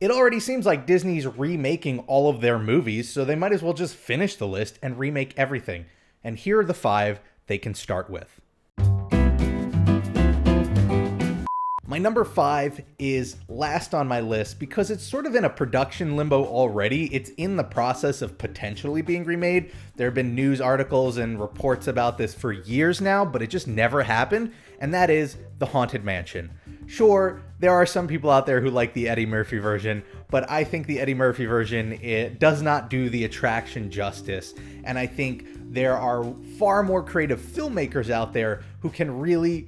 It already seems like Disney's remaking all of their movies, so they might as well just finish the list and remake everything. And here are the 5 they can start with. My number 5 is last on my list because it's sort of in a production limbo already. It's in the process of potentially being remade. There have been news articles and reports about this for years now, but it just never happened, and that is The Haunted Mansion. Sure, there are some people out there who like the Eddie Murphy version, but I think the Eddie Murphy version, it does not do the attraction justice, and I think there are far more creative filmmakers out there who can really,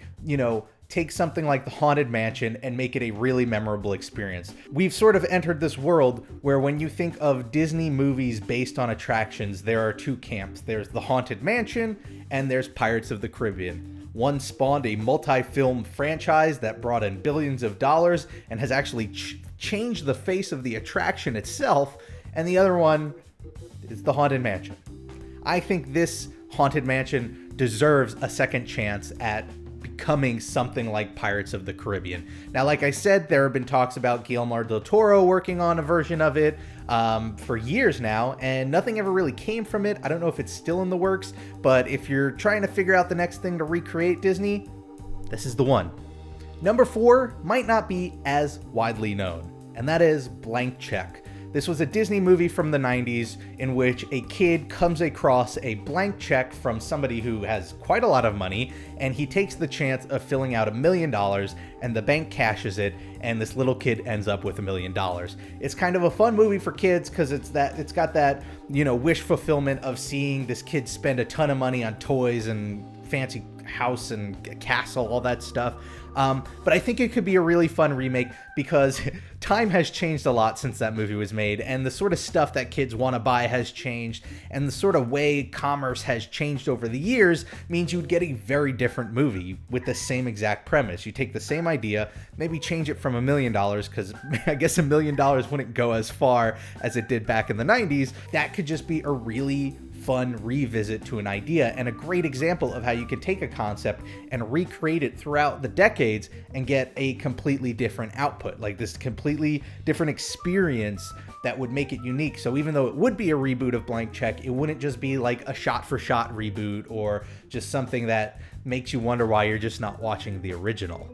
take something like The Haunted Mansion and make it a really memorable experience. We've sort of entered this world where when you think of Disney movies based on attractions, there are 2 camps. There's The Haunted Mansion and there's Pirates of the Caribbean. One spawned a multi-film franchise that brought in billions of dollars and has actually changed the face of the attraction itself, and the other one is The Haunted Mansion. I think this Haunted Mansion deserves a second chance at becoming something like Pirates of the Caribbean. Now, like I said, there have been talks about Guillermo del Toro working on a version of it for years now, and nothing ever really came from it. I don't know if it's still in the works, but if you're trying to figure out the next thing to recreate Disney, this is the one. Number 4 might not be as widely known, and that is Blank Check. This was a Disney movie from the 90s in which a kid comes across a blank check from somebody who has quite a lot of money, and he takes the chance of filling out $1 million, and the bank cashes it, and this little kid ends up with $1 million. It's kind of a fun movie for kids because it's got that, wish fulfillment of seeing this kid spend a ton of money on toys and fancy house and castle, all that stuff. But I think it could be a really fun remake because time has changed a lot since that movie was made, and the sort of stuff that kids want to buy has changed, and the sort of way commerce has changed over the years means you would get a very different movie with the same exact premise. You take the same idea, maybe change it from $1 million, because I guess $1 million wouldn't go as far as it did back in the 90s. That could just be a really fun revisit to an idea, and a great example of how you can take a concept and recreate it throughout the decades and get a completely different output, like this completely different experience that would make it unique. So even though it would be a reboot of Blank Check, it wouldn't just be like a shot-for-shot reboot or just something that makes you wonder why you're just not watching the original.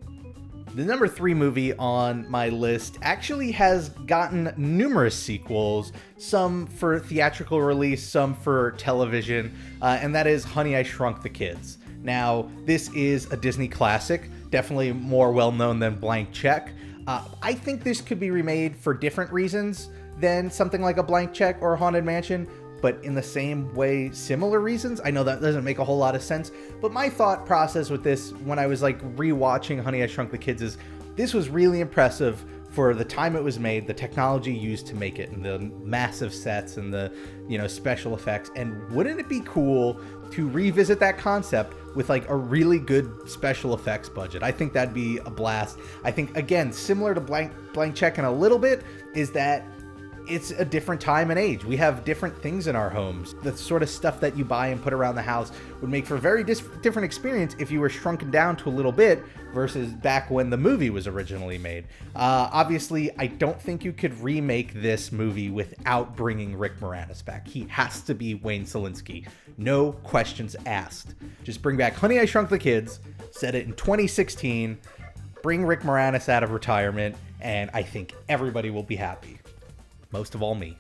The number 3 movie on my list actually has gotten numerous sequels, some for theatrical release, some for television, and that is Honey, I Shrunk the Kids. Now, this is a Disney classic, definitely more well-known than Blank Check. I think this could be remade for different reasons than something like a Blank Check or Haunted Mansion, but in the same way, similar reasons. I know that doesn't make a whole lot of sense, but my thought process with this when I was like rewatching Honey, I Shrunk the Kids is this was really impressive for the time it was made, the technology used to make it, and the massive sets and the, special effects. And wouldn't it be cool to revisit that concept with like a really good special effects budget? I think that'd be a blast. I think, again, similar to Blank Check in a little bit, is that it's a different time and age. We have different things in our homes. The sort of stuff that you buy and put around the house would make for a very different experience if you were shrunken down to a little bit versus back when the movie was originally made. Obviously, I don't think you could remake this movie without bringing Rick Moranis back. He has to be Wayne Szalinski. No questions asked. Just bring back Honey, I Shrunk the Kids, set it in 2016, bring Rick Moranis out of retirement, and I think everybody will be happy. Most of all me.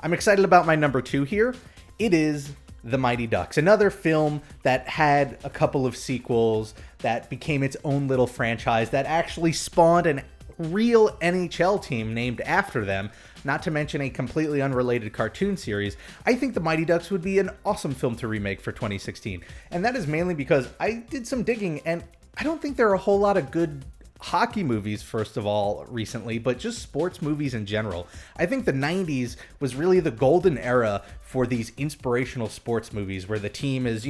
I'm excited about my number 2 here. It is The Mighty Ducks, another film that had a couple of sequels, that became its own little franchise, that actually spawned a real NHL team named after them, not to mention a completely unrelated cartoon series. I think The Mighty Ducks would be an awesome film to remake for 2016. And that is mainly because I did some digging, and I don't think there are a whole lot of good hockey movies, first of all, recently, but just sports movies in general. I think the 90s was really the golden era for these inspirational sports movies where the team is,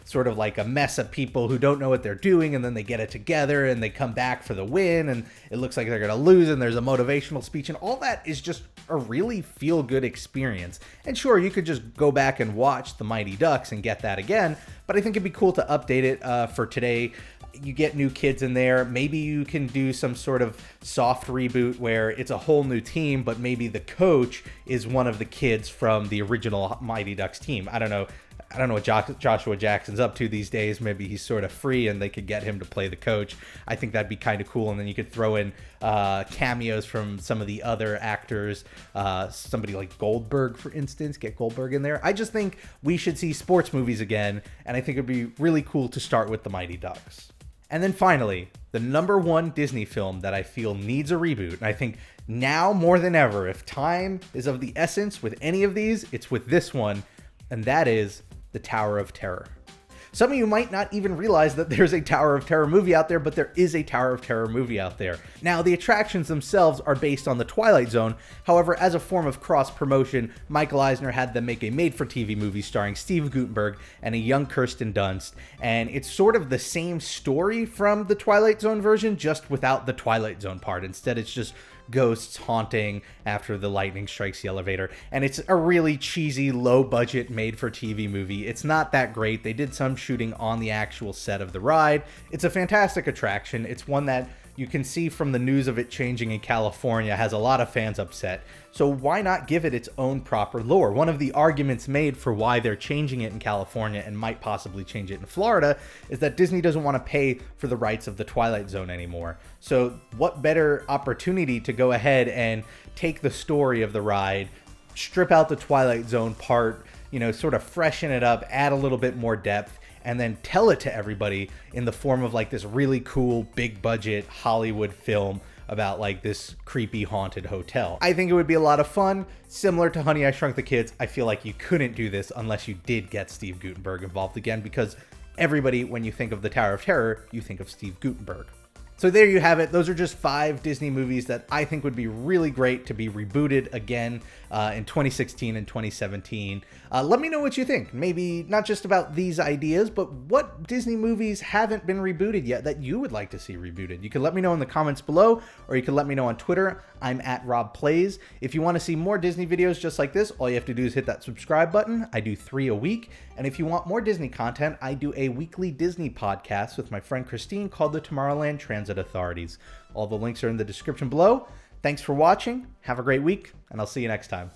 sort of like a mess of people who don't know what they're doing, and then they get it together and they come back for the win, and it looks like they're going to lose, and there's a motivational speech, and all that is just a really feel-good experience. And sure, you could just go back and watch The Mighty Ducks and get that again, but I think it'd be cool to update it for today. you get new kids in there. Maybe you can do some sort of soft reboot where it's a whole new team, but maybe the coach is one of the kids from the original Mighty Ducks team. I don't know what Joshua Jackson's up to these days. Maybe he's sort of free and they could get him to play the coach. I think that'd be kind of cool. And then you could throw in cameos from some of the other actors. Somebody like Goldberg, for instance, get Goldberg in there. I just think we should see sports movies again. And I think it'd be really cool to start with the Mighty Ducks. And then finally, the number one Disney film that I feel needs a reboot. And I think now more than ever, if time is of the essence with any of these, it's with this one. And that is The Tower of Terror. Some of you might not even realize that there's a Tower of Terror movie out there, but there is a Tower of Terror movie out there. Now, the attractions themselves are based on the Twilight Zone. However, as a form of cross-promotion, Michael Eisner had them make a made-for-TV movie starring Steve Guttenberg and a young Kirsten Dunst. And it's sort of the same story from the Twilight Zone version, just without the Twilight Zone part. Instead, it's just ghosts haunting after the lightning strikes the elevator. And it's a really cheesy, low-budget, made-for-TV movie. It's not that great. They did some shooting on the actual set of the ride. It's a fantastic attraction. It's one that you can see from the news of it changing in California has a lot of fans upset. So why not give it its own proper lore? One of the arguments made for why they're changing it in California and might possibly change it in Florida is that Disney doesn't want to pay for the rights of the Twilight Zone anymore. So what better opportunity to go ahead and take the story of the ride, strip out the Twilight Zone part, sort of freshen it up, add a little bit more depth, and then tell it to everybody in the form of like this really cool, big budget Hollywood film about like this creepy haunted hotel. I think it would be a lot of fun. Similar to Honey, I Shrunk the Kids, I feel like you couldn't do this unless you did get Steve Guttenberg involved again, because everybody, when you think of the Tower of Terror, you think of Steve Guttenberg. So there you have it. Those are just 5 Disney movies that I think would be really great to be rebooted again in 2016 and 2017. Let me know what you think. Maybe not just about these ideas, but what Disney movies haven't been rebooted yet that you would like to see rebooted. You can let me know in the comments below, or you can let me know on Twitter. I'm at Rob Plays. If you want to see more Disney videos just like this, all you have to do is hit that subscribe button. I do 3 a week. And if you want more Disney content, I do a weekly Disney podcast with my friend Christine called the Tomorrowland Transit Authorities. All the links are in the description below. Thanks for watching. Have a great week, and I'll see you next time.